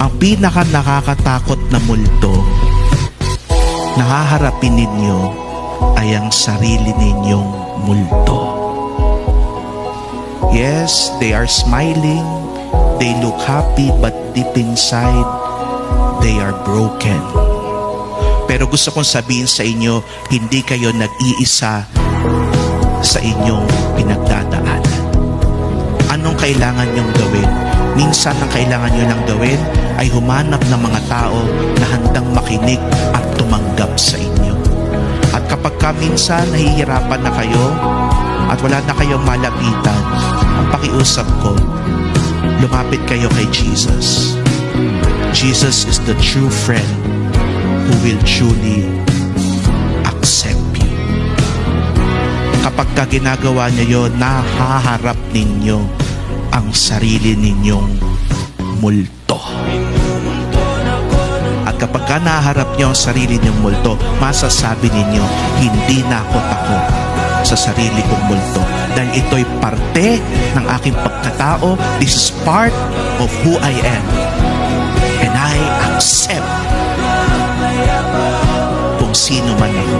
Ang pinaka nakakatakot na multo na haharapin ninyo ay ang sarili ninyong multo. Yes, they are smiling, they look happy, but deep inside, they are broken. Pero gusto kong sabihin sa inyo, hindi kayo nag-iisa sa inyong pinagdadaanan. Anong kailangan nyong gawin? Minsan ang kailangan nyo lang gawin ay humanap ng mga tao na handang makinig at tumanggap sa inyo. At kapag minsan nahihirapan na kayo at wala na kayong malapitan, ang pakiusap ko, lumapit kayo kay Jesus. Jesus is the true friend who will truly accept you. Kapag ginagawa niyo yun, nahaharap ninyo ang sarili ninyong multo. At kapag naharap niyo ang sarili ninyong multo, masasabi ninyo, hindi na ako takot sa sarili kong multo. Dahil ito'y parte ng aking pagkatao. This is part of who I am. And I accept kung sino man ako.